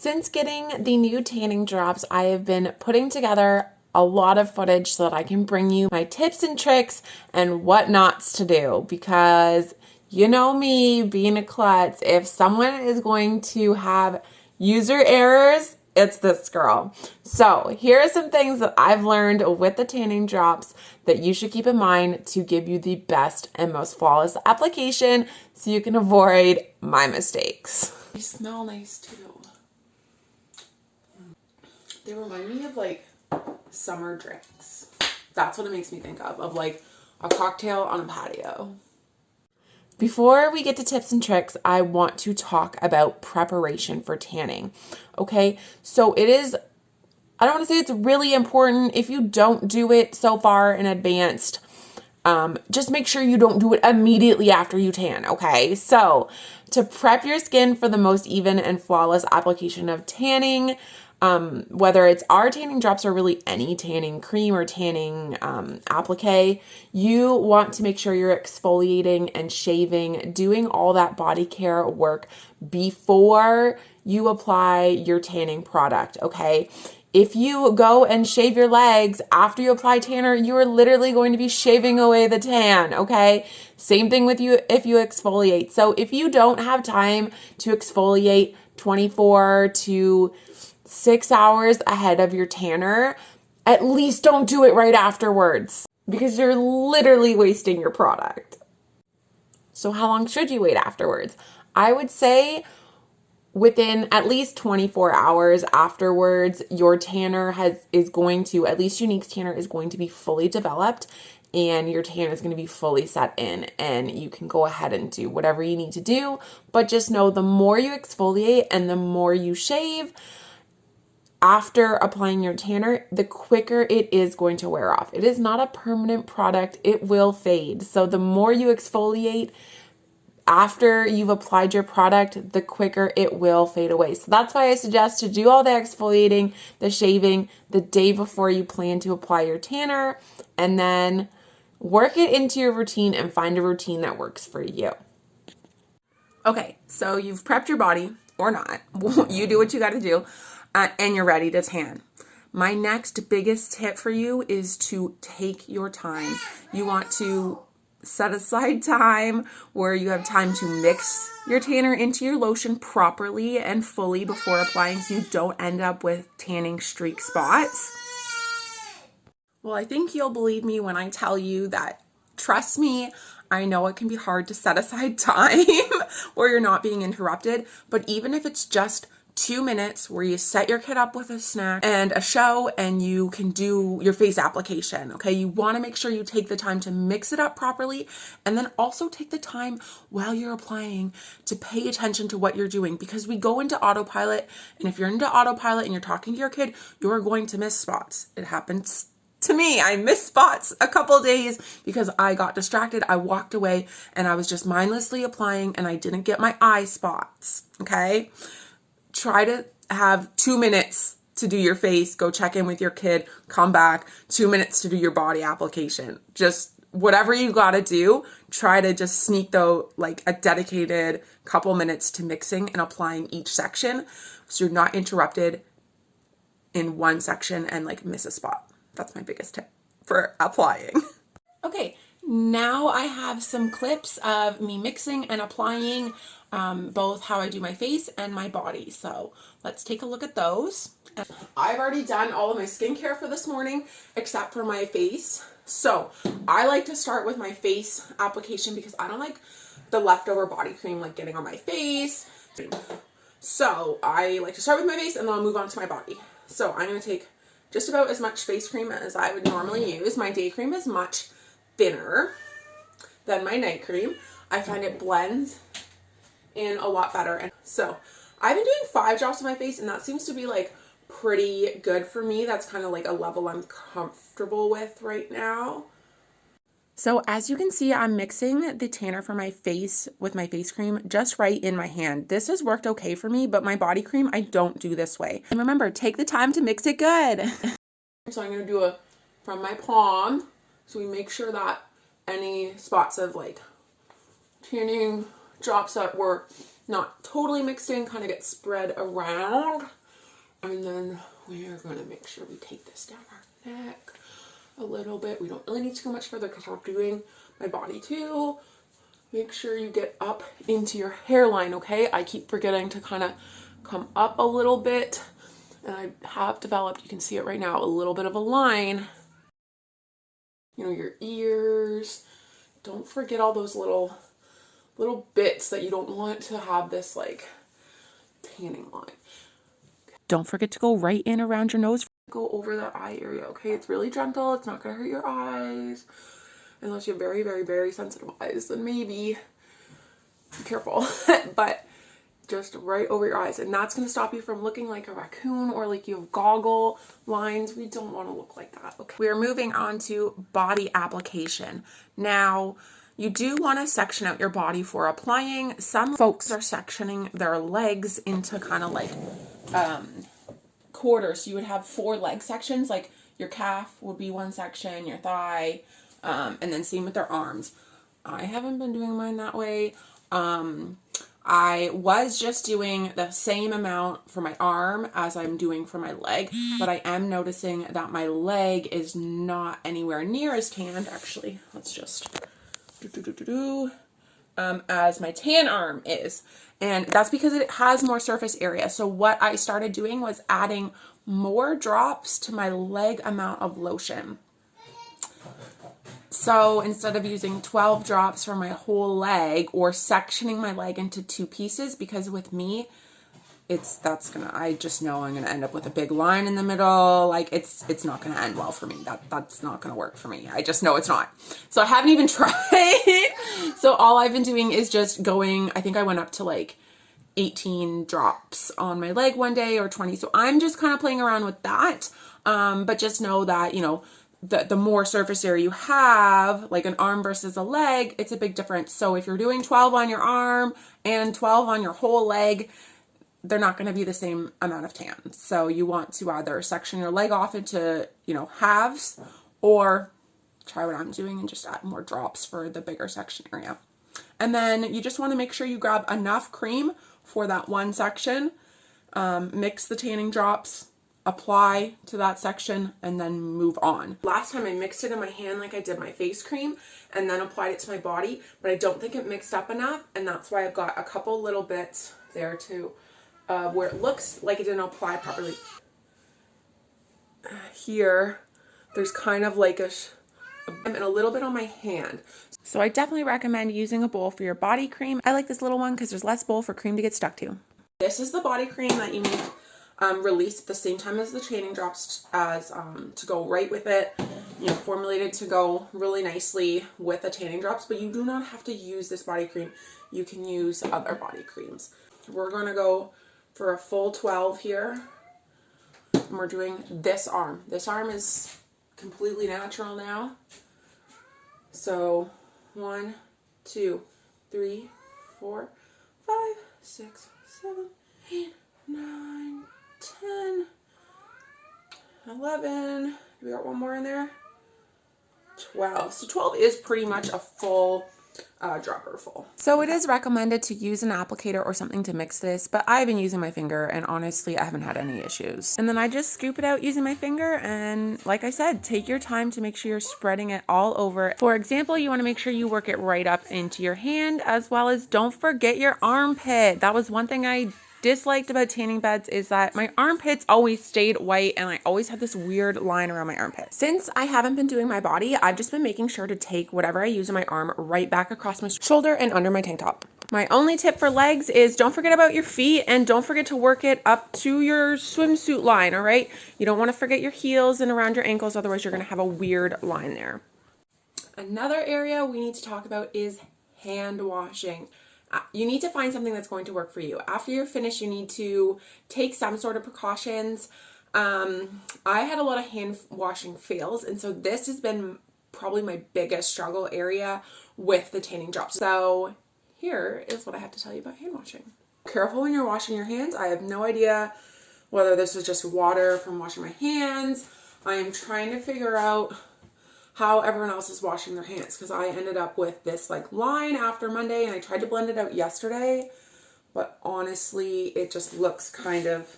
Since getting the new tanning drops, I have been putting together a lot of footage so that I can bring you my tips and tricks and what nots to do, because you know me being a klutz, if someone is going to have user errors, it's this girl. So here are some things that I've learned with the tanning drops that you should keep in mind to give you the best and most flawless application so you can avoid my mistakes. They smell nice too. They remind me of like summer drinks. That's what it makes me think of like a cocktail on a patio. Before we get to tips and tricks, I want to talk about preparation for tanning. Okay, so it is, I don't want to say it's really important. If you don't do it so far in advance, just make sure you don't do it immediately after you tan, okay? So to prep your skin for the most even and flawless application of tanning, whether it's our tanning drops or really any tanning cream or tanning applique, you want to make sure you're exfoliating and shaving, doing all that body care work before you apply your tanning product, okay? If you go and shave your legs after you apply tanner, you are literally going to be shaving away the tan, okay? Same thing with you if you exfoliate. So if you don't have time to exfoliate 24 to 6 hours ahead of your tanner, at least don't do it right afterwards, because you're literally wasting your product. So how long should you wait afterwards? I would say within at least 24 hours afterwards, your tanner is going to, at least Unique's tanner is going to be fully developed and your tan is going to be fully set in, and you can go ahead and do whatever you need to do. But just know the more you exfoliate and the more you shave after applying your tanner, the quicker it is going to wear off. It is not a permanent product. It will fade. So the more you exfoliate after you've applied your product, the quicker it will fade away. So that's why I suggest to do all the exfoliating, the shaving, the day before you plan to apply your tanner, and then work it into your routine and find a routine that works for you. Okay, so you've prepped your body, or not. You do what you got to do, and you're ready to tan. My next biggest tip for you is to take your time. You want to set aside time where you have time to mix your tanner into your lotion properly and fully before applying, so you don't end up with tanning streak spots. Well, I think you'll believe me when I tell you that, trust me, I know it can be hard to set aside time where you're not being interrupted, but even if it's just 2 minutes where you set your kid up with a snack and a show and you can do your face application, okay? You want to make sure you take the time to mix it up properly, and then also take the time while you're applying to pay attention to what you're doing, because we go into autopilot, and if you're into autopilot and you're talking to your kid, you're going to miss spots. It happens to me. I missed spots a couple days because I got distracted. I walked away and I was just mindlessly applying and I didn't get my eye spots, okay? Try to have 2 minutes to do your face, go check in with your kid, come back, 2 minutes to do your body application. Just whatever you gotta do, try to just sneak though like a dedicated couple minutes to mixing and applying each section so you're not interrupted in one section and like miss a spot. That's my biggest tip for applying. Okay, now I have some clips of me mixing and applying both how I do my face and my body. So let's take a look at those. I've already done all of my skincare for this morning except for my face. So I like to start with my face application because I don't like the leftover body cream like getting on my face. So I like to start with my face and then I'll move on to my body. So I'm going to take just about as much face cream as I would normally use. My day cream is much thinner than my night cream. I find it blends in a lot better. And so I've been doing 5 drops on my face, and that seems to be like pretty good for me. That's kind of like a level I'm comfortable with right now. So as you can see, I'm mixing the tanner for my face with my face cream just right in my hand. This has worked okay for me, but my body cream, I don't do this way. And remember, take the time to mix it good. So I'm going to do a from my palm. So we make sure that any spots of like tanning drops that were not totally mixed in, kind of get spread around. And then we are going to make sure we take this down our neck a little bit. We don't really need to go much further because we're doing my body too. Make sure you get up into your hairline, okay? I keep forgetting to kind of come up a little bit. And I have developed, you can see it right now, a little bit of a line. You know, your ears. Don't forget all those little bits that you don't want to have this like tanning line. Don't forget to go right in around your nose. Go over that eye area, okay? It's really gentle. It's not going to hurt your eyes. Unless you have very, very, very sensitive eyes, then maybe be careful. But just right over your eyes. And that's going to stop you from looking like a raccoon or like you have goggle lines. We don't want to look like that, okay? We are moving on to body application. Now, you do want to section out your body for applying. Some folks are sectioning their legs into kind of like quarters. So you would have 4 leg sections, like your calf would be one section, your thigh, and then same with their arms. I haven't been doing mine that way. I was just doing the same amount for my arm as I'm doing for my leg, but I am noticing that my leg is not anywhere near as tanned. Actually, let's just as my tan arm is. And that's because it has more surface area. So what I started doing was adding more drops to my leg amount of lotion. So instead of using 12 drops for my whole leg or sectioning my leg into 2 pieces, because with me, I just know I'm gonna end up with a big line in the middle. Like it's not gonna end well for me. That's not gonna work for me. I just know it's not. So I haven't even tried. So all I've been doing is just going, I think I went up to like 18 drops on my leg one day or 20. So I'm just kind of playing around with that. But just know that, you know, the more surface area you have, like an arm versus a leg, it's a big difference. So if you're doing 12 on your arm and 12 on your whole leg, they're not going to be the same amount of tan. So you want to either section your leg off into, you know, halves, or try what I'm doing and just add more drops for the bigger section area. And then you just want to make sure you grab enough cream for that one section, mix the tanning drops, apply to that section, and then move on. Last time I mixed it in my hand like I did my face cream and then applied it to my body, but I don't think it mixed up enough, and that's why I've got a couple little bits there too, where it looks like it didn't apply properly. Here, there's kind of like and a little bit on my hand. So I definitely recommend using a bowl for your body cream. I like this little one because there's less bowl for cream to get stuck to. This is the body cream that you need released at the same time as the tanning drops, as to go right with it, you know, formulated to go really nicely with the tanning drops. But you do not have to use this body cream. You can use other body creams. We're going to go for a full 12 here, and we're doing this arm. This arm is completely natural now. So 1, 2, 3, 4, 5, 6, 7, 8, 9, 10, 11. We got one more in there. 12. So 12 is pretty much a full dropper full. So it is recommended to use an applicator or something to mix this, but I've been using my finger and honestly I haven't had any issues. And then I just scoop it out using my finger, and like I said, take your time to make sure you're spreading it all over. For example, you want to make sure you work it right up into your hand, as well as don't forget your armpit. That was one thing I disliked about tanning beds, is that my armpits always stayed white and I always had this weird line around my armpit. Since I haven't been doing my body, I've just been making sure to take whatever I use in my arm right back across my shoulder and under my tank top. My only tip for legs is don't forget about your feet, and don't forget to work it up to your swimsuit line, all right? You don't want to forget your heels and around your ankles, otherwise you're going to have a weird line there. Another area we need to talk about is hand washing. You need to find something that's going to work for you. After you're finished, you need to take some sort of precautions. I had a lot of hand washing fails, and so this has been probably my biggest struggle area with the tanning drops. So here is what I have to tell you about hand washing. Careful when you're washing your hands. I have no idea whether this is just water from washing my hands. I am trying to figure out how everyone else is washing their hands, because I ended up with this like line after Monday, and I tried to blend it out yesterday, but honestly, it just looks kind of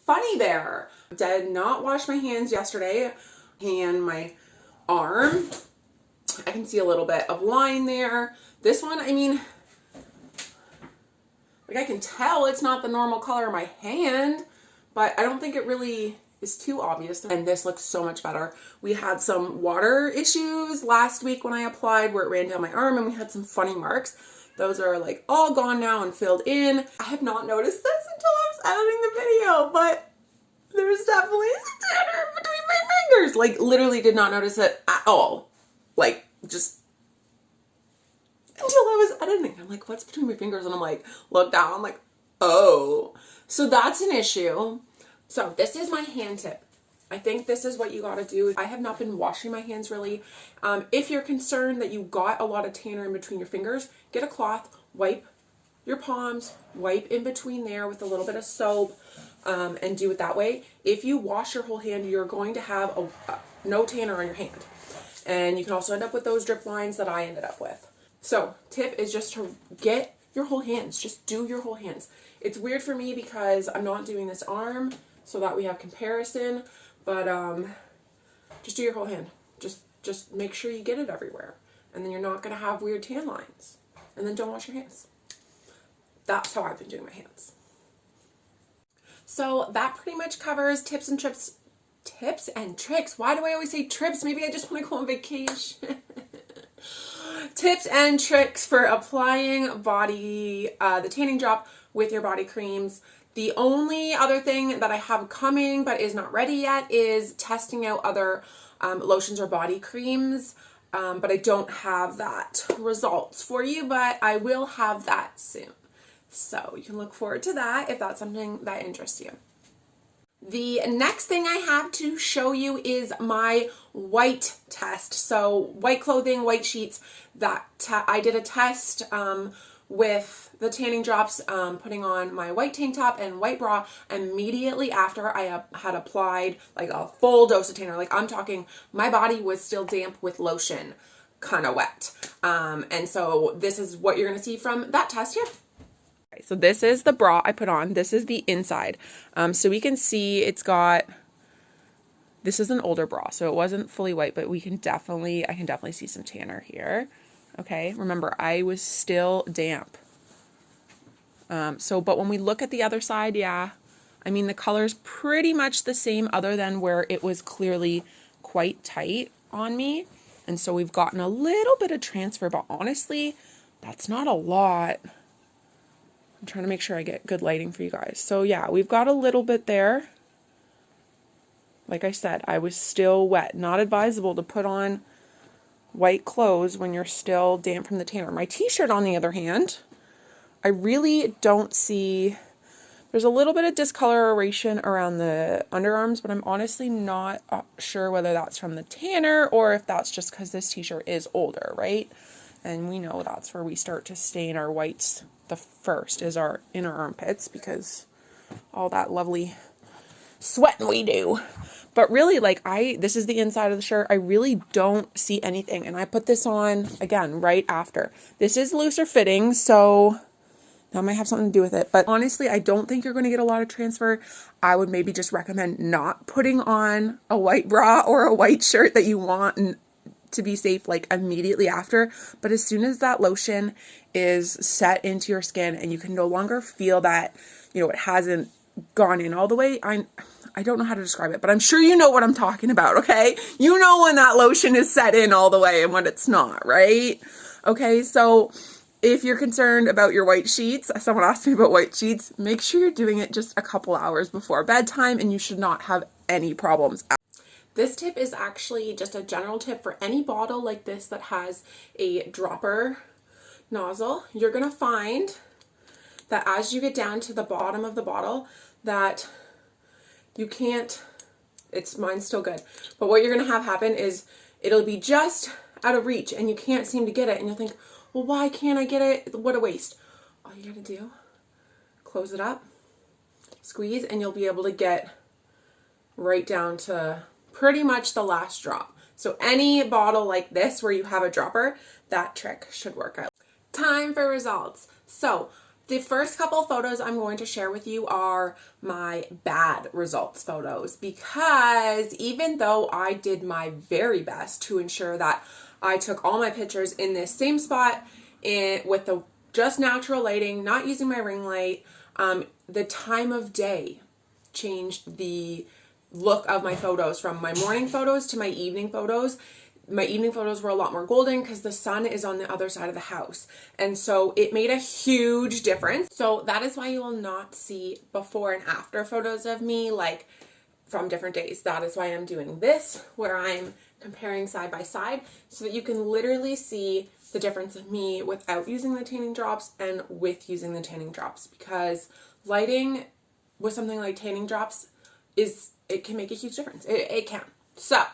funny there. Did not wash my hands yesterday, and my arm, I can see a little bit of line there. This one, I mean, like I can tell it's not the normal color of my hand, but I don't think it really is too obvious. And this looks so much better. We had some water issues last week when I applied where it ran down my arm, and we had some funny marks. Those are like all gone now and filled in. I have not noticed this until I was editing the video, but there's definitely some tanner between my fingers. Like literally did not notice it at all. Like just until I was editing. I'm like, what's between my fingers? And I'm like, look down. I'm like, oh. So that's an issue. So this is my hand tip. I think this is what you got to do. I have not been washing my hands really. If you're concerned that you got a lot of tanner in between your fingers, get a cloth, wipe your palms, wipe in between there with a little bit of soap, and do it that way. If you wash your whole hand, you're going to have no tanner on your hand. And you can also end up with those drip lines that I ended up with. So tip is just to get your whole hands. Just do your whole hands. It's weird for me because I'm not doing this arm so that we have comparison, but just do your whole hand. Just make sure you get it everywhere. And then you're not going to have weird tan lines. And then don't wash your hands. That's how I've been doing my hands. So that pretty much covers tips and tricks. Why do I always say trips? Maybe I just want to go on vacation. Tips and tricks for applying the tanning drop with your body creams. The only other thing that I have coming but is not ready yet is testing out other lotions or body creams. But I don't have that results for you, but I will have that soon. So you can look forward to that if that's something that interests you. The next thing I have to show you is my white test. So white clothing, white sheets, I did a test with the tanning drops, putting on my white tank top and white bra immediately after I had applied like a full dose of tanner. Like I'm talking, my body was still damp with lotion, kind of wet. And so this is what you're going to see from that test here. So this is the bra I put on. This is the inside. So we can see it's got, this is an older bra, so it wasn't fully white, but I can definitely see some tanner here. Okay, remember I was still damp. But when we look at the other side, yeah, I mean the color's pretty much the same other than where it was clearly quite tight on me. And so we've gotten a little bit of transfer, but honestly, that's not a lot. I'm trying to make sure I get good lighting for you guys. So yeah, we've got a little bit there. Like I said, I was still wet. Not advisable to put on white clothes when you're still damp from the tanner. My t-shirt, on the other hand, I really don't see, there's a little bit of discoloration around the underarms, but I'm honestly not sure whether that's from the tanner or if that's just because this t-shirt is older, right? And we know that's where we start to stain our whites. The first is our inner armpits because all that lovely sweating we do. But really, like this is the inside of the shirt. I really don't see anything. And I put this on again right after. This is looser fitting, so that might have something to do with it. But honestly, I don't think you're going to get a lot of transfer. I would maybe just recommend not putting on a white bra or a white shirt that you want to be safe like immediately after. But as soon as that lotion is set into your skin and you can no longer feel that, it hasn't gone in all the way. I don't know how to describe it, but I'm sure you know what I'm talking about, okay? You know when that lotion is set in all the way and when it's not, right? Okay, so if you're concerned about your white sheets, someone asked me about white sheets, make sure you're doing it just a couple hours before bedtime and you should not have any problems. This tip is actually just a general tip for any bottle like this that has a dropper nozzle. You're going to find that as you get down to the bottom of the bottle that you can't, mine's still good, but what you're going to have happen is it'll be just out of reach and you can't seem to get it and you'll think, well, why can't I get it? What a waste. All you got to do, close it up, squeeze, and you'll be able to get right down to pretty much the last drop. So any bottle like this where you have a dropper, that trick should work out. Time for results. So The first couple photos I'm going to share with you are my bad results photos, because even though I did my very best to ensure that I took all my pictures in this same spot with the just natural lighting, not using my ring light, the time of day changed the look of my photos from my morning photos to my evening photos. My evening photos were a lot more golden because the sun is on the other side of the house. And so it made a huge difference. So that is why you will not see before and after photos of me like from different days. That is why I'm doing this, where I'm comparing side by side so that you can literally see the difference of me without using the tanning drops and with using the tanning drops, because lighting with something like tanning drops it can make a huge difference. It can. So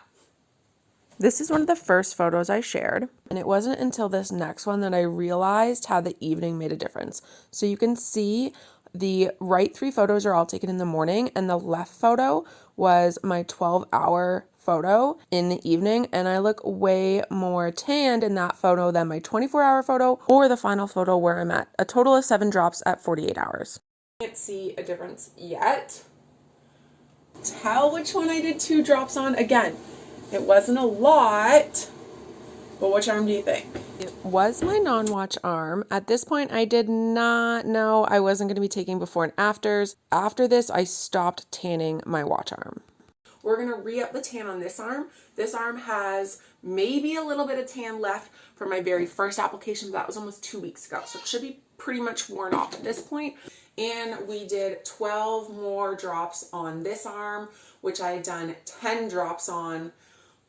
this is one of the first photos I shared, and it wasn't until this next one that I realized how the evening made a difference. So you can see the right 3 photos are all taken in the morning, and the left photo was my 12-hour photo in the evening, and I look way more tanned in that photo than my 24-hour photo or the final photo where I'm at a total of 7 drops at 48 hours. Can't see a difference yet. Tell which one I did 2 drops on. Again, it wasn't a lot, but which arm do you think? It was my non-watch arm. At this point, I did not know I wasn't going to be taking before and afters. After this, I stopped tanning my watch arm. We're going to re-up the tan on this arm. This arm has maybe a little bit of tan left from my very first application, but that was almost 2 weeks ago. So it should be pretty much worn off at this point. And we did 12 more drops on this arm, which I had done 10 drops on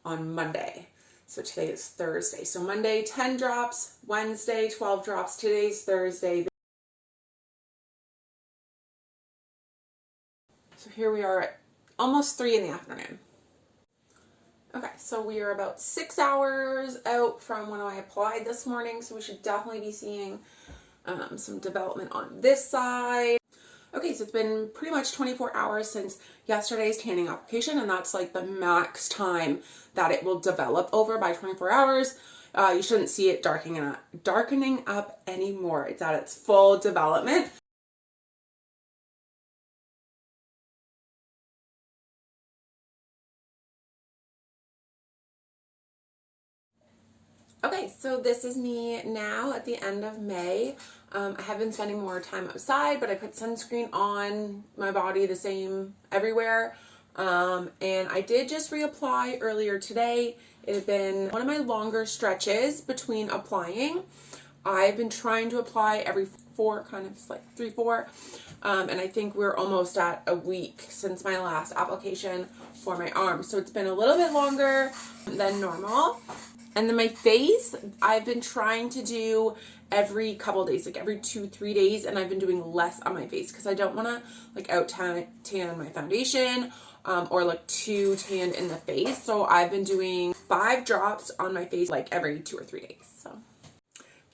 Monday. So today is Thursday. So Monday, 10 drops, Wednesday, 12 drops, today's Thursday. So here we are at almost 3 in the afternoon. Okay, so we are about 6 hours out from when I applied this morning, so we should definitely be seeing some development on this side. Okay, so it's been pretty much 24 hours since yesterday's tanning application, and that's like the max time that it will develop over by 24 hours. You shouldn't see it darkening up anymore. It's at its full development. Okay, so this is me now at the end of May. I have been spending more time outside, but I put sunscreen on my body the same everywhere. And I did just reapply earlier today. It had been one of my longer stretches between applying. I've been trying to apply every 4, kind of like 3, 4. And I think we're almost at a week since my last application for my arm. So it's been a little bit longer than normal. And then my face, I've been trying to do every couple days, like every 2-3 days, and I've been doing less on my face because I don't want to like out tan my foundation or look too tanned in the face. So I've been doing 5 drops on my face like every 2 or 3 days. So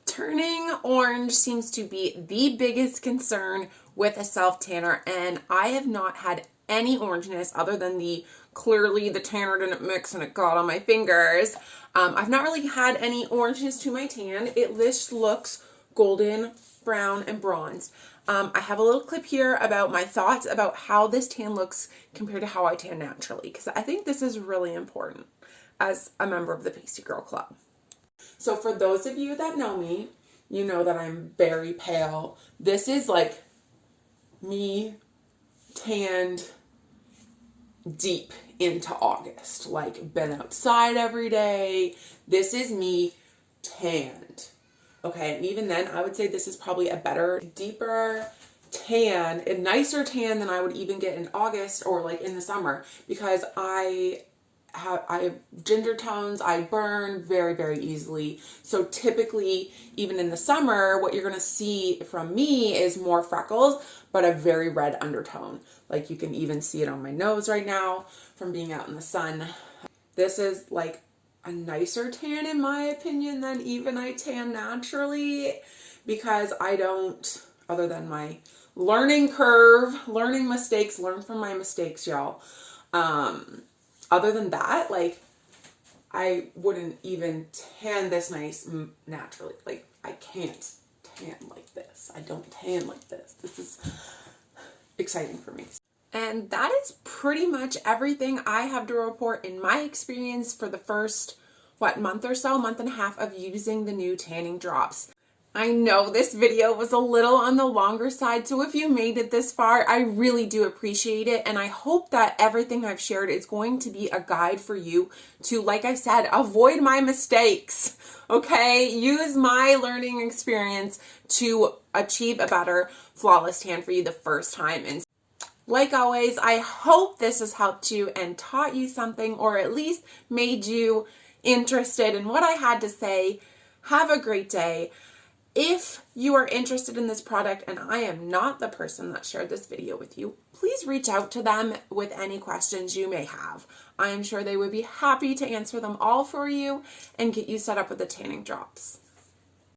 turning orange seems to be the biggest concern with a self tanner, and I have not had any orangeness other than clearly the tanner didn't mix and it got on my fingers. I've not really had any orangeness to my tan. It just looks golden, brown, and bronzed. I have a little clip here about my thoughts about how this tan looks compared to how I tan naturally, because I think this is really important as a member of the Pasty Girl Club. So for those of you that know me, you know that I'm very pale. This is like me tanned deep into August, like been outside every day. This is me tanned. Okay, and even then I would say this is probably a better, deeper tan, a nicer tan than I would even get in August or like in the summer, because I have ginger tones. I burn very, very easily. So typically, even in the summer, what you're going to see from me is more freckles, but a very red undertone. Like you can even see it on my nose right now from being out in the sun. This is like a nicer tan in my opinion than even I tan naturally, because I don't, other than my learning curve, learning mistakes, learn from my mistakes, y'all. Other than that, like, I wouldn't even tan this nice naturally. Like, I can't tan like this. I don't tan like this. This is exciting for me. And that is pretty much everything I have to report in my experience for the first, month or so, month and a half of using the new tanning drops. I know this video was a little on the longer side, so if you made it this far, I really do appreciate it, and I hope that everything I've shared is going to be a guide for you to, like I said, avoid my mistakes, okay? Use my learning experience to achieve a better flawless tan for you the first time. And like always, I hope this has helped you and taught you something, or at least made you interested in what I had to say. Have a great day. If you are interested in this product and I am not the person that shared this video with you, please reach out to them with any questions you may have. I am sure they would be happy to answer them all for you and get you set up with the tanning drops.